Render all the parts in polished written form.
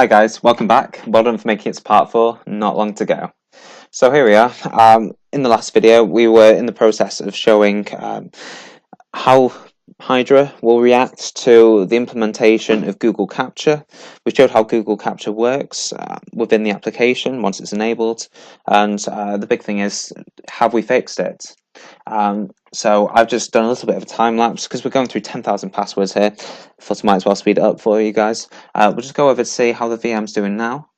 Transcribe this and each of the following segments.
Hi guys, welcome back. Well done for making it to part 4, not long to go. So here we are. In the last video we were in the process of showing how Hydra will react to the implementation of Google Capture. We showed how Google Capture works within the application once it's enabled, and the big thing is, have we fixed it? So I've just done a little bit of a time lapse because we're going through 10,000 passwords here. Thought I might as well speed it up for you guys. We'll just go over to see how the VM's doing now.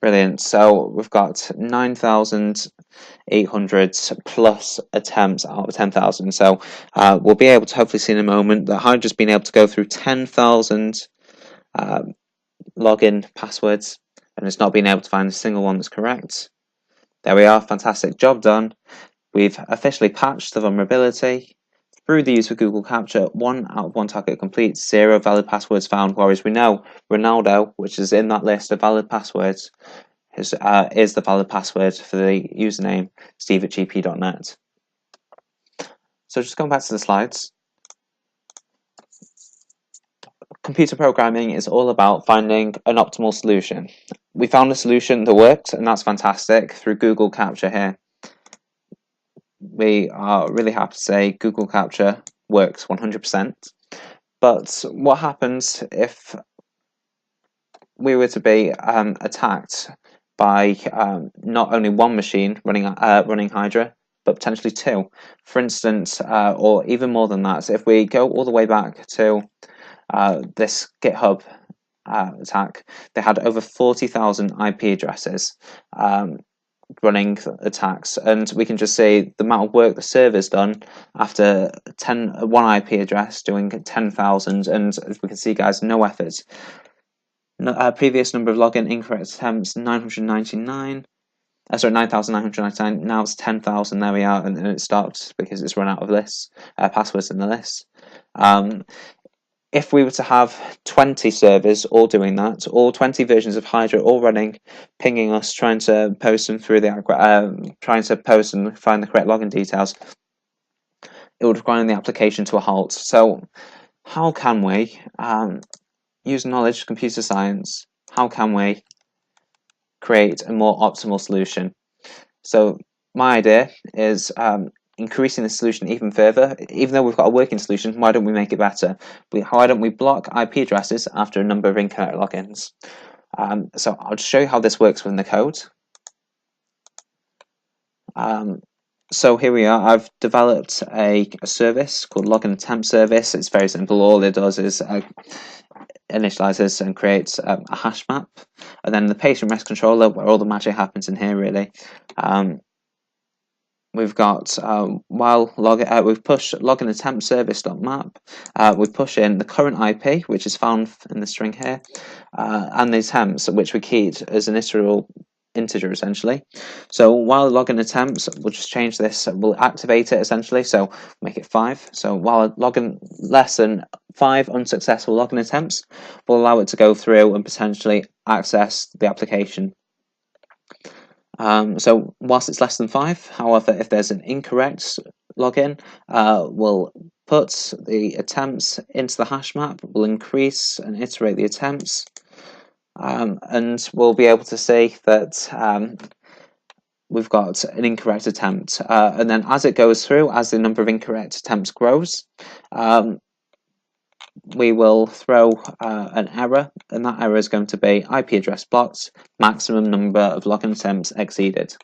Brilliant. So we've got 9,800 plus attempts out of 10,000. So we'll be able to hopefully see in a moment that Hydra's been able to go through 10,000 login passwords, and it's not been able to find a single one that's correct. There we are. Fantastic job done. We've officially patched the vulnerability. Through the use of Google Capture, 1 out of 1 target complete, 0 valid passwords found, whereas we know Ronaldo, which is in that list of valid passwords, is the valid password for the username steve@gp.net. So just going back to the slides, computer programming is all about finding an optimal solution. We found a solution that worked, and that's fantastic through Google Capture here. We are really happy to say Google Capture works 100%. But what happens if we were to be attacked by not only one machine running Hydra, but potentially 2, for instance, or even more than that? So if we go all the way back to this GitHub attack, they had over 40,000 IP addresses running attacks, and we can just see the amount of work the server's done after one IP address doing 10,000, and as we can see, guys, no effort. Previous number of login incorrect attempts 999. Sorry, 9,999. Now it's 10,000. There we are, and it stopped because it's run out of lists, passwords in the list. If we were to have 20 servers all doing that, all 20 versions of Hydra all running, pinging us, trying to post them through the trying to post and find the correct login details, it would grind the application to a halt. So, how can we use knowledge, computer science? How can we create a more optimal solution? So, my idea is increasing the solution even further. Even though we've got a working solution, why don't we make it better? Why don't we block IP addresses after a number of incorrect logins? So I'll just show you how this works within the code. So here we are. I've developed a service called login attempt service. It's very simple. All it does is initializes and creates a hash map, and then the patient rest controller, where all the magic happens in here, really. We've got we've pushed login attempt service.map. We push in the current IP, which is found in the string here, and the attempts, which we keyed as an integer essentially. So while login attempts, we'll just change this. We'll activate it essentially. So make it 5. So while login less than 5 unsuccessful login attempts, will allow it to go through and potentially access the application. So whilst it's less than 5, however, if there's an incorrect login, we'll put the attempts into the hash map, we'll increase and iterate the attempts, and we'll be able to see that we've got an incorrect attempt. And then as it goes through, as the number of incorrect attempts grows, we will throw an error, and that error is going to be IP address blocked, maximum number of login attempts exceeded.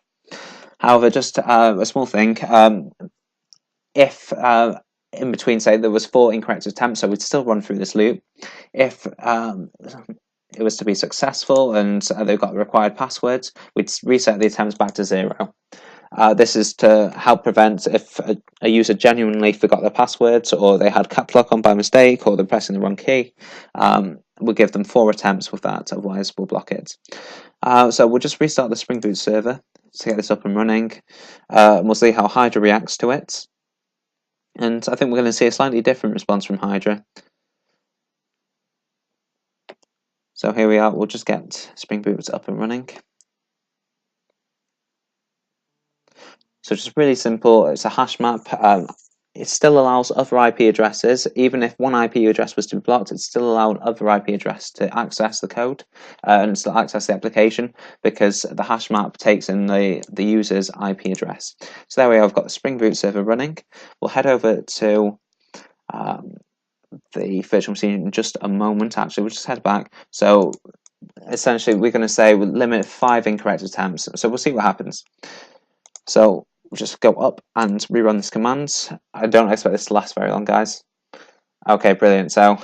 However, just a small thing, if in between, say, there was 4 incorrect attempts, so we'd still run through this loop. If it was to be successful and they've got the required passwords, we'd reset the attempts back to 0. This is to help prevent if a user genuinely forgot their passwords, or they had caps lock on by mistake, or they're pressing the wrong key. We'll give them 4 attempts with that, otherwise we'll block it. So we'll just restart the Spring Boot server to get this up and running. We'll see how Hydra reacts to it. And I think we're going to see a slightly different response from Hydra. So here we are, we'll just get Spring Boot up and running. So just really simple, it's a hash map. it still allows other IP addresses. Even if one IP address was to be blocked, it still allowed other IP address to access the code and still access the application, because the hash map takes in the user's IP address. So there we are, I've got the Spring Boot server running. We'll head over to the virtual machine in just a moment. Actually, we'll just head back. So essentially, we're going to say we'll limit 5 incorrect attempts. So we'll see what happens. So we'll just go up and rerun this command. I don't expect this to last very long, guys. Okay, brilliant. So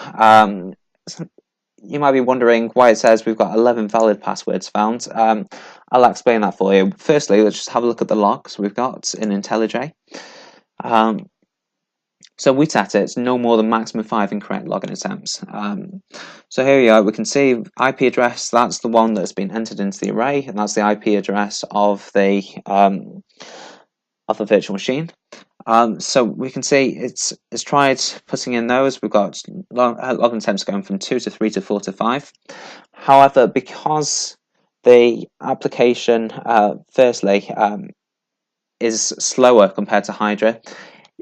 you might be wondering why it says we've got 11 valid passwords found. I'll explain that for you. Firstly, let's just have a look at the logs we've got in IntelliJ. So we set it no more than maximum 5 incorrect login attempts. So here we are, we can see IP address, that's the one that's been entered into the array, and that's the IP address of the virtual machine. So we can see it's tried putting in those. We've got login attempts going from 2 to 3 to 4 to 5. However, because the application, firstly, is slower compared to Hydra,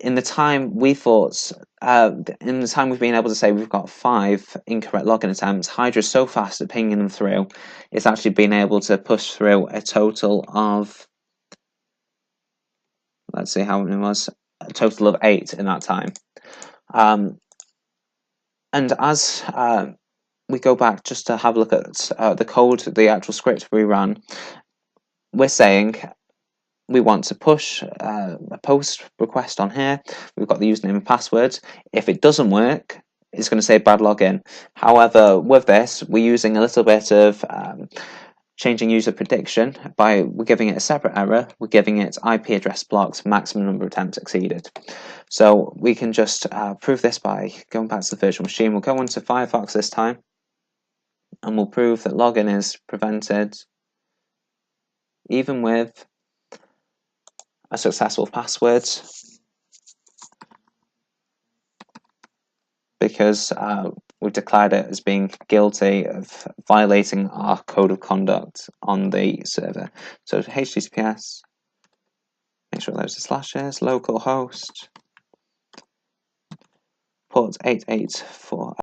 in the time we thought, in the time we've been able to say we've got 5 incorrect login attempts, Hydra is so fast at pinging them through, it's actually been able to push through a total of, let's see how many it was, a total of 8 in that time. And as we go back just to have a look at the code, the actual script we ran, we're saying we want to push a post request on here. We've got the username and password. If it doesn't work, it's going to say bad login. However, with this, we're using a little bit of changing user prediction. We're giving it a separate error. We're giving it IP address blocked, maximum number of attempts exceeded. So we can just prove this by going back to the virtual machine. We'll go into Firefox this time, and we'll prove that login is prevented even with a successful password, because we've declared it as being guilty of violating our code of conduct on the server. So HTTPS, make sure there's the slashes, localhost, port 884.